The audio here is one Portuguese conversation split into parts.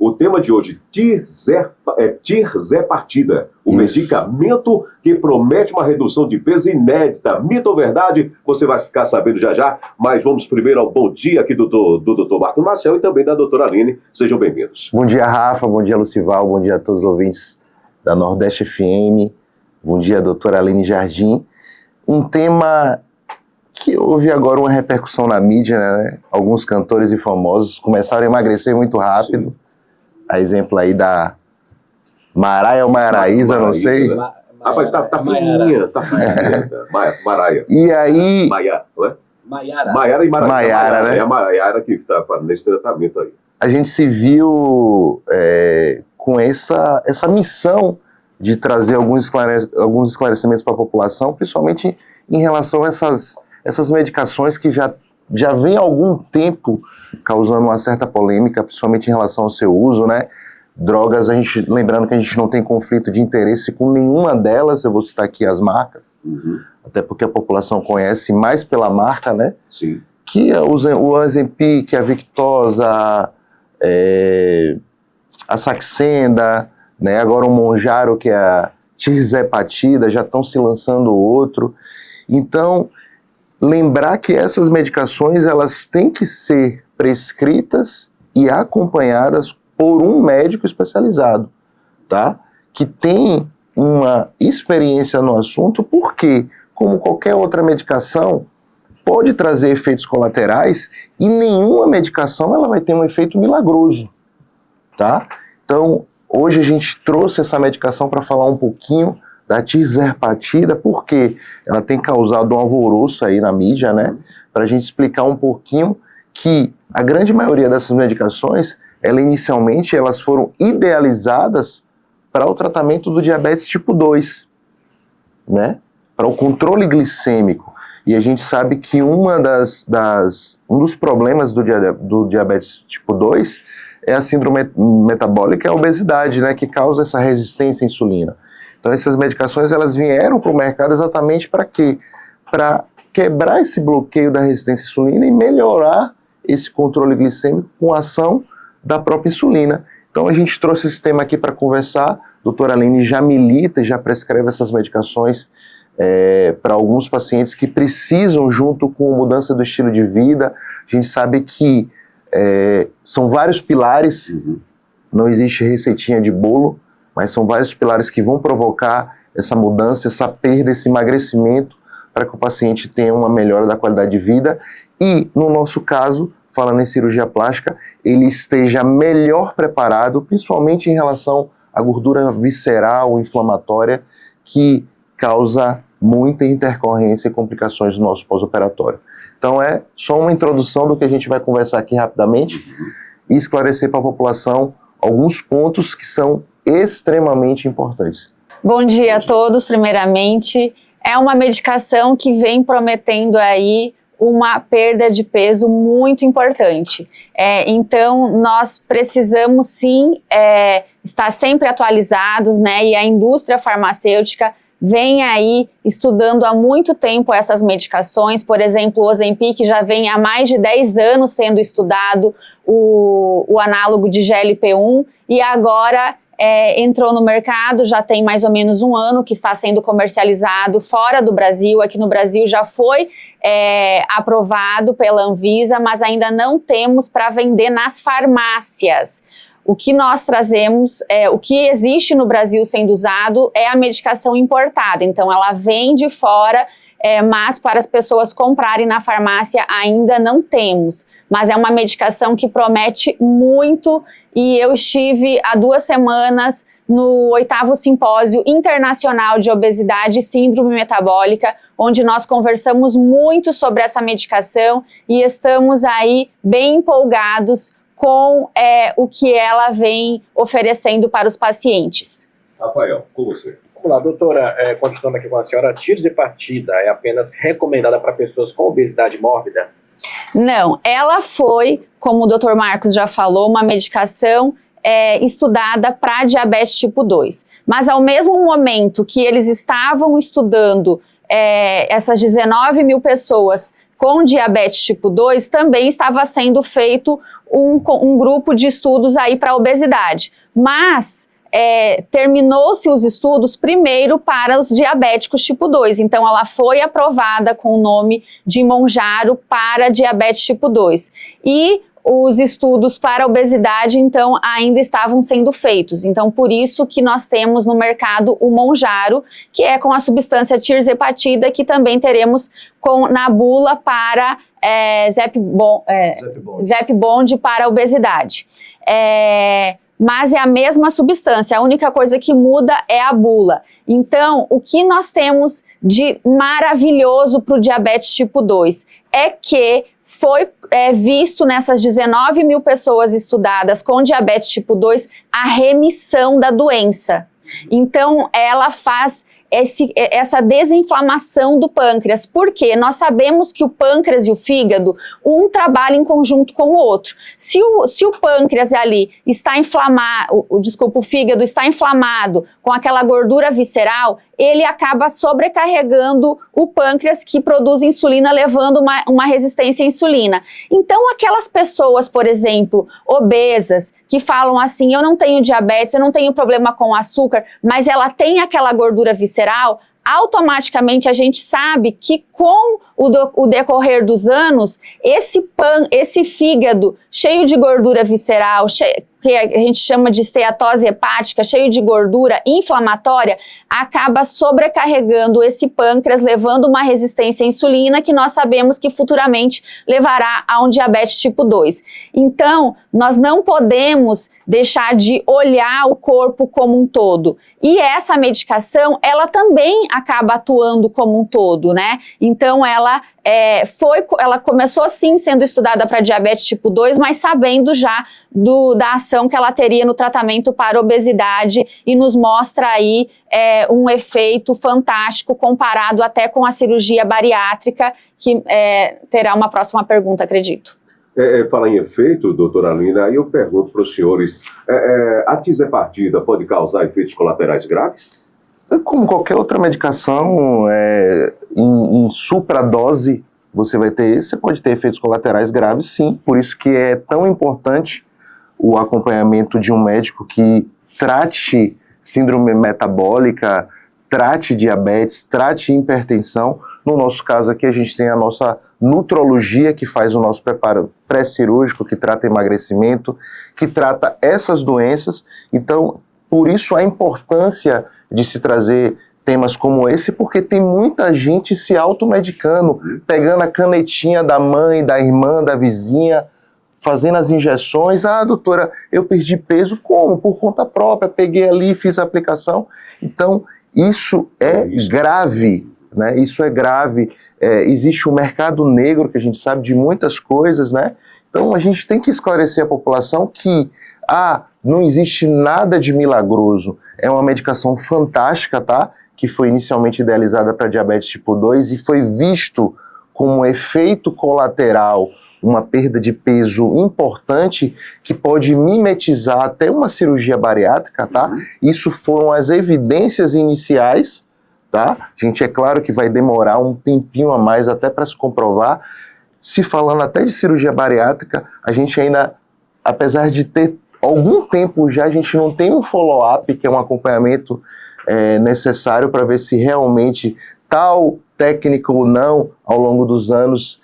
O tema de hoje, tirzepatida, o medicamento que promete uma redução de peso inédita. Mito ou verdade? Você vai ficar sabendo já já, mas vamos primeiro ao bom dia aqui do Dr. Marcos Marcel e também da doutora Aline. Sejam bem-vindos. Bom dia, Rafa, bom dia, Lucival, bom dia a todos os ouvintes da Nordeste FM, bom dia, doutora Aline Jardim. Um tema que houve agora uma repercussão na mídia, né? Alguns cantores e famosos começaram a emagrecer muito rápido. Sim. A exemplo aí da Maraia ou Maraísa, não sei. Rapaz, tá fininha, Maraia. E aí... Maiara e Maraísa. Maiara, né? É a Maiara que está nesse tratamento aí. A gente se viu com essa missão de trazer alguns esclarecimentos para a população, principalmente em relação a essas medicações que já vem há algum tempo causando uma certa polêmica, principalmente em relação ao seu uso, né? Drogas, lembrando que a gente não tem conflito de interesse com nenhuma delas, eu vou citar aqui as marcas, até porque a população conhece mais pela marca, né? Sim. Que o Ozempic, a Victoza, a Saxenda, né? Agora o Mounjaro, que é a tirzepatida, já estão se lançando outro. Então, lembrar que essas medicações elas têm que ser prescritas e acompanhadas por um médico especializado, tá? Que tem uma experiência no assunto, porque, como qualquer outra medicação, pode trazer efeitos colaterais e nenhuma medicação ela vai ter um efeito milagroso, tá? Então, hoje a gente trouxe essa medicação para falar um pouquinho da tirzepatida, porque ela tem causado um alvoroço aí na mídia, né? Para a gente explicar um pouquinho que a grande maioria dessas medicações, inicialmente elas foram idealizadas para o tratamento do diabetes tipo 2, né? Para o controle glicêmico. E a gente sabe que um dos problemas do diabetes tipo 2 é a síndrome metabólica e a obesidade, né? Que causa essa resistência à insulina. Então essas medicações elas vieram para o mercado exatamente para quê? Para quebrar esse bloqueio da resistência à insulina e melhorar esse controle glicêmico com a ação da própria insulina. Então a gente trouxe esse tema aqui para conversar. A doutora Aline já milita e já prescreve essas medicações para alguns pacientes que precisam, junto com a mudança do estilo de vida. A gente sabe que são vários pilares, não existe receitinha de bolo, mas são vários pilares que vão provocar essa mudança, essa perda, esse emagrecimento, para que o paciente tenha uma melhora da qualidade de vida e, no nosso caso, falando em cirurgia plástica, ele esteja melhor preparado, principalmente em relação à gordura visceral, inflamatória, que causa muita intercorrência e complicações no nosso pós-operatório. Então é só uma introdução do que a gente vai conversar aqui rapidamente e esclarecer para a população alguns pontos que são extremamente importantes. Bom dia a todos, primeiramente. É uma medicação que vem prometendo aí uma perda de peso muito importante. Então, nós precisamos sim estar sempre atualizados, né? E a indústria farmacêutica vem aí estudando há muito tempo essas medicações. Por exemplo, o Ozempic já vem há mais de 10 anos sendo estudado, o análogo de GLP-1, e agora entrou no mercado, já tem mais ou menos um ano que está sendo comercializado fora do Brasil. Aqui no Brasil já foi aprovado pela Anvisa, mas ainda não temos para vender nas farmácias. O que nós trazemos, o que existe no Brasil sendo usado é a medicação importada, então ela vem de fora, mas para as pessoas comprarem na farmácia ainda não temos. Mas é uma medicação que promete muito, e eu estive há 2 semanas no 8º Simpósio Internacional de Obesidade e Síndrome Metabólica, onde nós conversamos muito sobre essa medicação e estamos aí bem empolgados com o que ela vem oferecendo para os pacientes. Rafael, com você. Olá, doutora, continuando aqui com a senhora, a tirzepatida é apenas recomendada para pessoas com obesidade mórbida? Não, ela foi, como o Dr. Marcos já falou, uma medicação estudada para diabetes tipo 2. Mas ao mesmo momento que eles estavam estudando essas 19 mil pessoas com diabetes tipo 2, também estava sendo feito um grupo de estudos aí para obesidade. Mas terminou-se os estudos primeiro para os diabéticos tipo 2. Então, ela foi aprovada com o nome de Mounjaro para diabetes tipo 2. E os estudos para obesidade, então, ainda estavam sendo feitos. Então, por isso que nós temos no mercado o Mounjaro, que é com a substância tirzepatida, que também teremos na bula para Zepbound para obesidade. Mas é a mesma substância, a única coisa que muda é a bula. Então, o que nós temos de maravilhoso para o diabetes tipo 2 é que foi visto nessas 19 mil pessoas estudadas com diabetes tipo 2 a remissão da doença. Então, ela faz essa desinflamação do pâncreas, porque nós sabemos que o pâncreas e o fígado, um trabalha em conjunto com o outro. Se o pâncreas ali está inflamado, o fígado está inflamado com aquela gordura visceral, ele acaba sobrecarregando o pâncreas que produz insulina, levando uma resistência à insulina. Então, aquelas pessoas, por exemplo, obesas, que falam assim, eu não tenho diabetes, eu não tenho problema com açúcar, mas ela tem aquela gordura visceral, automaticamente a gente sabe que com o decorrer dos anos, esse fígado cheio de gordura visceral, que a gente chama de esteatose hepática, cheio de gordura inflamatória, acaba sobrecarregando esse pâncreas, levando uma resistência à insulina, que nós sabemos que futuramente levará a um diabetes tipo 2. Então, nós não podemos deixar de olhar o corpo como um todo. E essa medicação, ela também acaba atuando como um todo, né? Então, ela começou sim sendo estudada para diabetes tipo 2, mas sabendo já da ação que ela teria no tratamento para obesidade, e nos mostra aí um efeito fantástico comparado até com a cirurgia bariátrica, que terá uma próxima pergunta, acredito. Falar em efeito, doutora Alina, aí eu pergunto para os senhores, a tirzepatida pode causar efeitos colaterais graves? Como qualquer outra medicação, em supradose você pode ter efeitos colaterais graves, sim. Por isso que é tão importante o acompanhamento de um médico que trate síndrome metabólica, trate diabetes, trate hipertensão. No nosso caso aqui, a gente tem a nossa nutrologia, que faz o nosso preparo pré-cirúrgico, que trata emagrecimento, que trata essas doenças. Então, por isso a importância de se trazer temas como esse, porque tem muita gente se automedicando, pegando a canetinha da mãe, da irmã, da vizinha, fazendo as injeções. Doutora, eu perdi peso, como? Por conta própria, peguei ali, fiz a aplicação. Então, isso é grave, né? Isso é grave. Existe um mercado negro, que a gente sabe de muitas coisas, né? Então, a gente tem que esclarecer a população que, não existe nada de milagroso. É uma medicação fantástica, tá? Que foi inicialmente idealizada para diabetes tipo 2 e foi visto como efeito colateral uma perda de peso importante que pode mimetizar até uma cirurgia bariátrica, tá? Isso foram as evidências iniciais, tá? Gente, é claro que vai demorar um tempinho a mais até para se comprovar. Se falando até de cirurgia bariátrica, a gente ainda, apesar de ter algum tempo já, a gente não tem um follow-up, que é um acompanhamento necessário para ver se realmente tal técnica ou não, ao longo dos anos,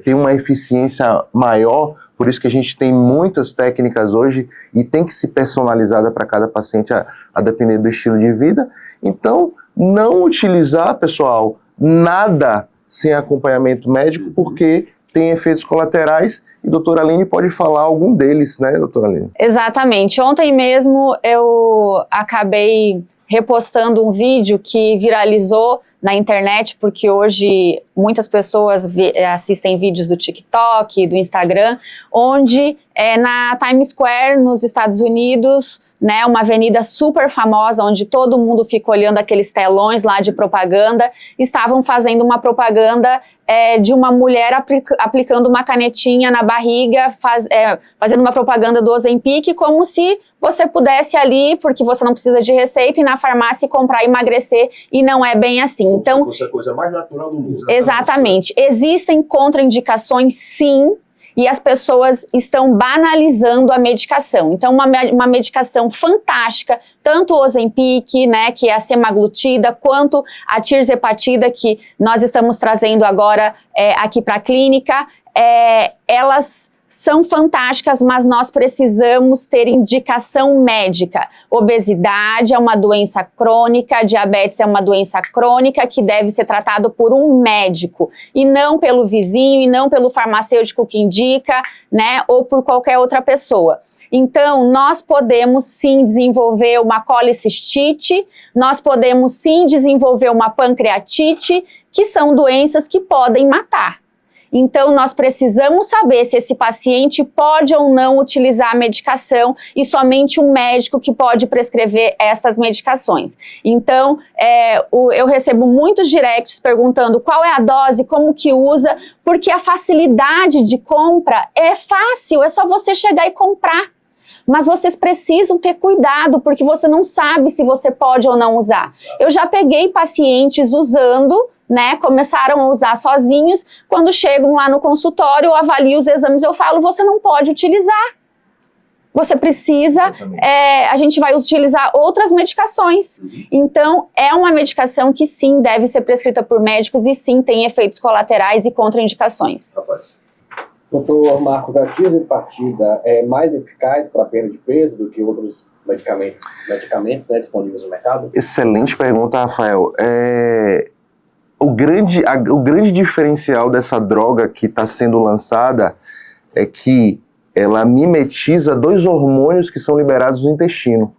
tem uma eficiência maior. Por isso que a gente tem muitas técnicas hoje e tem que ser personalizada para cada paciente a depender do estilo de vida. Então, não utilizar, pessoal, nada sem acompanhamento médico, porque tem efeitos colaterais, e a doutora Aline pode falar algum deles, né, doutora Aline? Exatamente. Ontem mesmo eu acabei repostando um vídeo que viralizou na internet, porque hoje muitas pessoas assistem vídeos do TikTok, do Instagram, onde na Times Square, nos Estados Unidos, né, uma avenida super famosa, onde todo mundo fica olhando aqueles telões lá de propaganda, estavam fazendo uma propaganda de uma mulher aplicando uma canetinha na barriga, fazendo uma propaganda do Ozempic, como se você pudesse ali, porque você não precisa de receita, ir na farmácia e comprar e emagrecer, e não é bem assim. Então, isso é a coisa mais natural do mundo. Exatamente. Existem contraindicações, sim, e as pessoas estão banalizando a medicação. Então, uma medicação fantástica, tanto o Ozempic, né, que é a semaglutida, quanto a tirzepatida, que nós estamos trazendo agora aqui para a clínica, elas são fantásticas, mas nós precisamos ter indicação médica. Obesidade é uma doença crônica, diabetes é uma doença crônica que deve ser tratado por um médico e não pelo vizinho e não pelo farmacêutico que indica, né, ou por qualquer outra pessoa. Então, nós podemos sim desenvolver uma colicistite, nós podemos sim desenvolver uma pancreatite, que são doenças que podem matar. Então, nós precisamos saber se esse paciente pode ou não utilizar a medicação e somente um médico que pode prescrever essas medicações. Então, eu recebo muitos directs perguntando qual é a dose, como que usa, porque a facilidade de compra é fácil, é só você chegar e comprar. Mas vocês precisam ter cuidado, porque você não sabe se você pode ou não usar. Eu já peguei pacientes usando, né, começaram a usar sozinhos, quando chegam lá no consultório, eu avalio os exames, eu falo, você não pode utilizar. Você precisa, a gente vai utilizar outras medicações. Então, é uma medicação que sim, deve ser prescrita por médicos e sim, tem efeitos colaterais e contraindicações. Doutor Marcos, a tirzepatida é mais eficaz para a perda de peso do que outros medicamentos, né, disponíveis no mercado? Excelente pergunta, Rafael. O grande diferencial dessa droga que está sendo lançada é que ela mimetiza 2 hormônios que são liberados no intestino,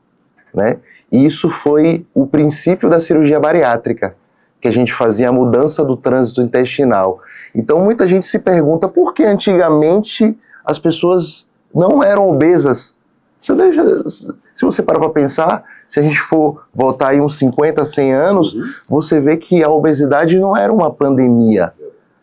né? E isso foi o princípio da cirurgia bariátrica, que a gente fazia a mudança do trânsito intestinal. Então muita gente se pergunta por que antigamente as pessoas não eram obesas. Se você parar para pensar, se a gente for voltar aí uns 50, 100 anos, você vê que a obesidade não era uma pandemia,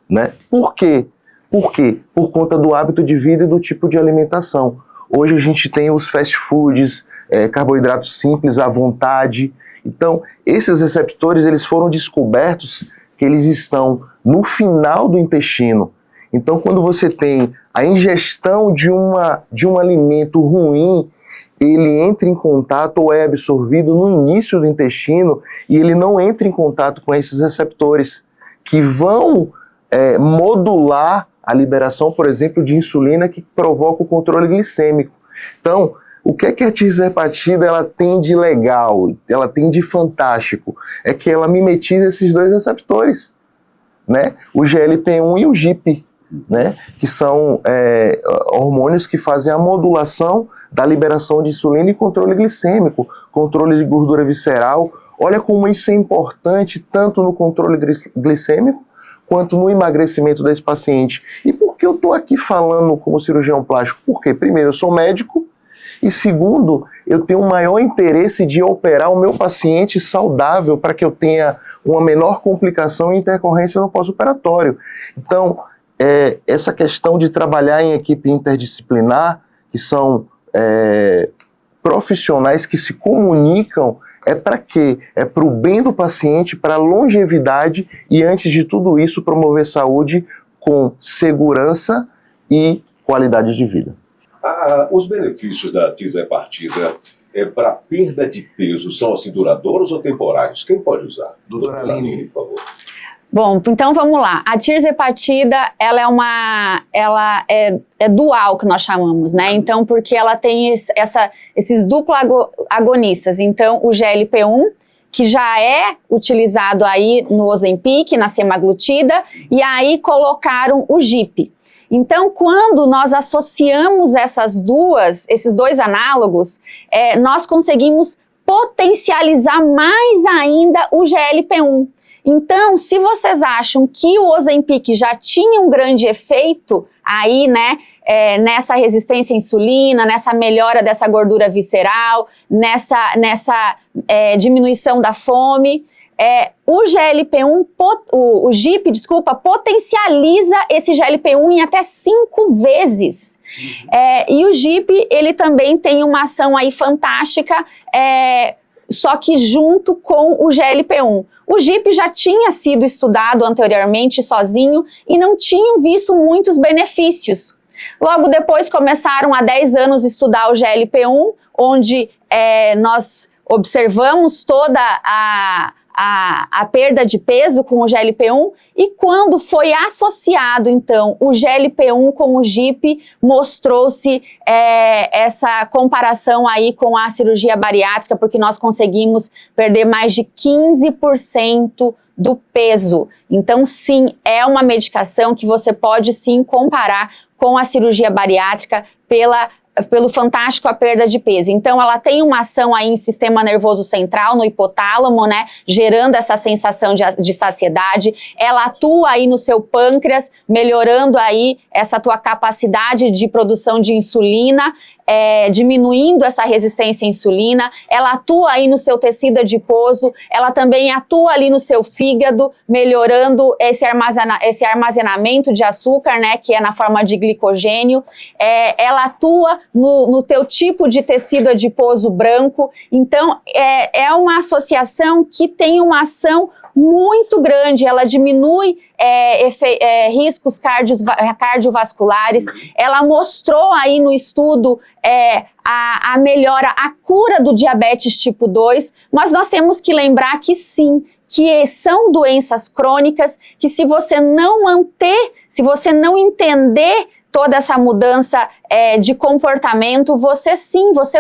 né? Por quê? Por quê? Por conta do hábito de vida e do tipo de alimentação. Hoje a gente tem os fast foods, carboidratos simples à vontade. Então, esses receptores, eles foram descobertos que eles estão no final do intestino. Então, quando você tem a ingestão de um alimento ruim, ele entra em contato ou é absorvido no início do intestino e ele não entra em contato com esses receptores que vão modular a liberação, por exemplo, de insulina que provoca o controle glicêmico. Então, o que a tirzepatida ela tem de legal, ela tem de fantástico? É que ela mimetiza esses 2 receptores, né? O GLP-1 e o GIP, né? Que são hormônios que fazem a modulação da liberação de insulina e controle glicêmico, controle de gordura visceral. Olha como isso é importante tanto no controle glicêmico quanto no emagrecimento desse paciente. E por que eu estou aqui falando como cirurgião plástico? Porque, primeiro, eu sou médico, e segundo, eu tenho um maior interesse de operar o meu paciente saudável para que eu tenha uma menor complicação e intercorrência no pós-operatório. Então, essa questão de trabalhar em equipe interdisciplinar, que são profissionais que se comunicam, é para quê? É para o bem do paciente, para a longevidade e, antes de tudo isso, promover saúde com segurança e qualidade de vida. Os benefícios da tirzepatida para perda de peso são assim duradouros ou temporários? Quem pode usar? Doutora Aline, por favor. Bom, então vamos lá. A tirzepatida, ela é dual, que nós chamamos, né? Então, porque ela tem esses duplo agonistas. Então, o GLP-1, que já é utilizado aí no Ozempic, na semaglutida, e aí colocaram o GIP. Então, quando nós associamos esses 2 análogos, nós conseguimos potencializar mais ainda o GLP-1. Então, se vocês acham que o Ozempic já tinha um grande efeito aí, né, nessa resistência à insulina, nessa melhora dessa gordura visceral, nessa diminuição da fome, o GLP-1, o GIP, desculpa, potencializa esse GLP-1 em até 5 vezes. E o GIP, ele também tem uma ação aí fantástica, só que junto com o GLP-1. O GIP já tinha sido estudado anteriormente sozinho e não tinham visto muitos benefícios. Logo depois começaram há 10 anos a estudar o GLP-1, onde nós observamos toda a perda de peso com o GLP-1, e quando foi associado, então, o GLP-1 com o GIP, mostrou-se essa comparação aí com a cirurgia bariátrica, porque nós conseguimos perder mais de 15% do peso. Então, sim, é uma medicação que você pode, sim, comparar com a cirurgia bariátrica pelo fantástico a perda de peso. Então, ela tem uma ação aí em sistema nervoso central, no hipotálamo, né, gerando essa sensação de saciedade. Ela atua aí no seu pâncreas, melhorando aí essa tua capacidade de produção de insulina, diminuindo essa resistência à insulina. Ela atua aí no seu tecido adiposo, ela também atua ali no seu fígado, melhorando esse armazenamento de açúcar, né, que é na forma de glicogênio. Ela atua no teu tipo de tecido adiposo branco. Então, é uma associação que tem uma ação muito grande. Ela diminui riscos cardiovasculares. Ela mostrou aí no estudo a melhora, a cura do diabetes tipo 2, mas nós temos que lembrar que sim, que são doenças crônicas, que se você não manter, se você não entender toda essa mudança de comportamento, você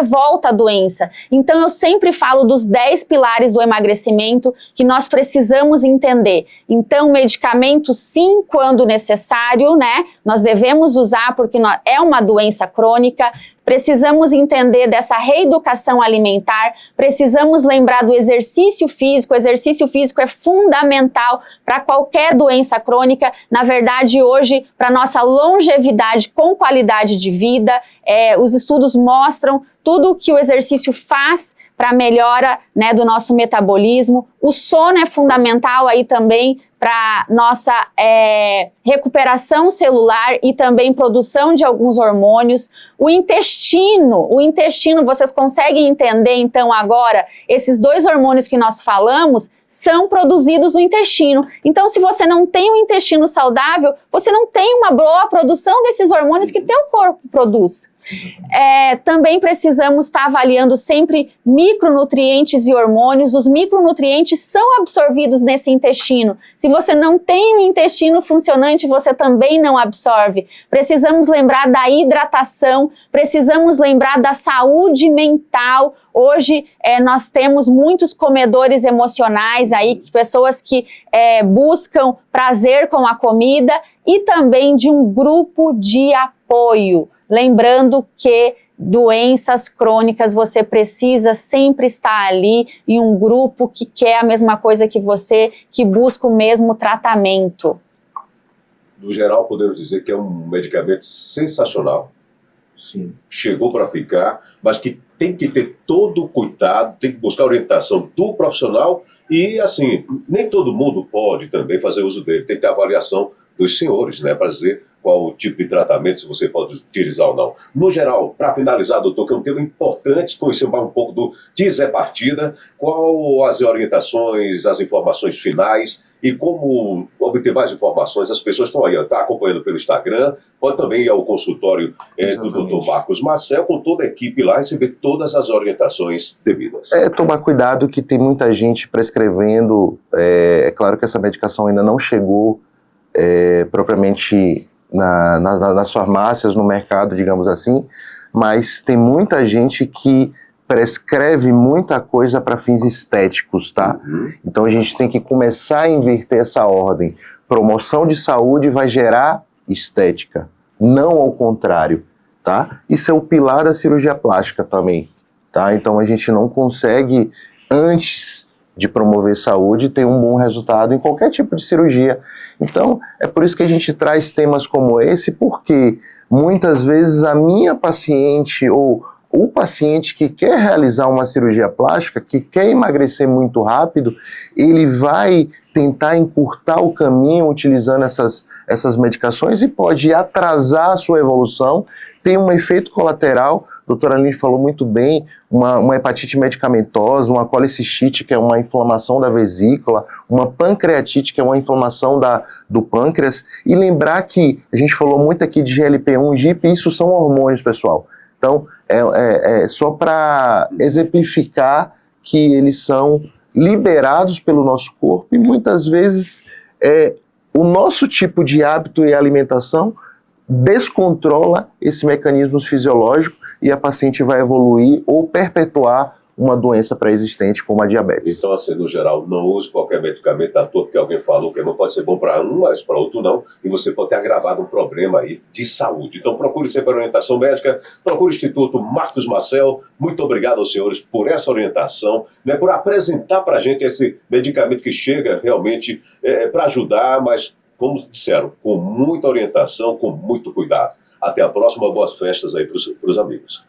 volta à doença. Então eu sempre falo dos 10 pilares do emagrecimento que nós precisamos entender. Então medicamento sim, quando necessário, né? Nós devemos usar porque é uma doença crônica. Precisamos entender dessa reeducação alimentar, precisamos lembrar do exercício físico. O exercício físico é fundamental para qualquer doença crônica. Na verdade, hoje, para nossa longevidade com qualidade de vida, os estudos mostram tudo o que o exercício faz para a melhora, né, do nosso metabolismo. O sono é fundamental aí também para nossa recuperação celular e também produção de alguns hormônios. O intestino, vocês conseguem entender então agora, esses 2 hormônios que nós falamos são produzidos no intestino. Então, se você não tem um intestino saudável, você não tem uma boa produção desses hormônios que teu corpo produz. Também precisamos estar avaliando sempre micronutrientes e hormônios. Os micronutrientes são absorvidos nesse intestino. Se você não tem um intestino funcionante, você também não absorve. Precisamos lembrar da hidratação, precisamos lembrar da saúde mental. Hoje nós temos muitos comedores emocionais aí, pessoas que buscam prazer com a comida, e também de um grupo de apoio. Lembrando que doenças crônicas você precisa sempre estar ali em um grupo que quer a mesma coisa que você, que busca o mesmo tratamento. No geral, podemos dizer que é um medicamento sensacional. Sim. Chegou para ficar, mas que tem que ter todo o cuidado, tem que buscar a orientação do profissional e, assim, nem todo mundo pode também fazer uso dele. Tem que ter avaliação dos senhores, né, para dizer qual o tipo de tratamento, se você pode utilizar ou não. No geral, para finalizar, doutor, que é um tema importante, conhecer um pouco do Tirzepatida, qual as orientações, as informações finais e como obter mais informações. As pessoas estão aí, está acompanhando pelo Instagram, pode também ir ao consultório do Dr. Marcos Marcel, com toda a equipe lá, receber todas as orientações devidas. Tomar cuidado que tem muita gente prescrevendo. É claro que essa medicação ainda não chegou propriamente nas farmácias, no mercado, digamos assim, mas tem muita gente que prescreve muita coisa para fins estéticos, tá? Então a gente tem que começar a inverter essa ordem. Promoção de saúde vai gerar estética, não ao contrário, tá? Isso é o pilar da cirurgia plástica também, tá? Então a gente não consegue, antes de promover saúde, ter um bom resultado em qualquer tipo de cirurgia. Então, é por isso que a gente traz temas como esse, porque muitas vezes a minha paciente ou o paciente que quer realizar uma cirurgia plástica, que quer emagrecer muito rápido, ele vai tentar encurtar o caminho utilizando essas medicações e pode atrasar a sua evolução, tem um efeito colateral, a doutora Aline falou muito bem, uma hepatite medicamentosa, uma colicistite, que é uma inflamação da vesícula, uma pancreatite, que é uma inflamação do pâncreas, e lembrar que a gente falou muito aqui de GLP-1 e GIP, isso são hormônios, pessoal. Então, só para exemplificar que eles são liberados pelo nosso corpo e muitas vezes o nosso tipo de hábito e alimentação descontrola esse mecanismo fisiológico e a paciente vai evoluir ou perpetuar uma doença pré-existente como a diabetes. Então, assim, no geral, não use qualquer medicamento à toa, porque alguém falou que não pode ser bom para um, mas para outro não, e você pode ter agravado um problema aí de saúde. Então, procure sempre a orientação médica, procure o Instituto Marcos Marcel. Muito obrigado aos senhores por essa orientação, né, por apresentar para a gente esse medicamento que chega realmente para ajudar, mas, como disseram, com muita orientação, com muito cuidado. Até a próxima, boas festas aí para os amigos.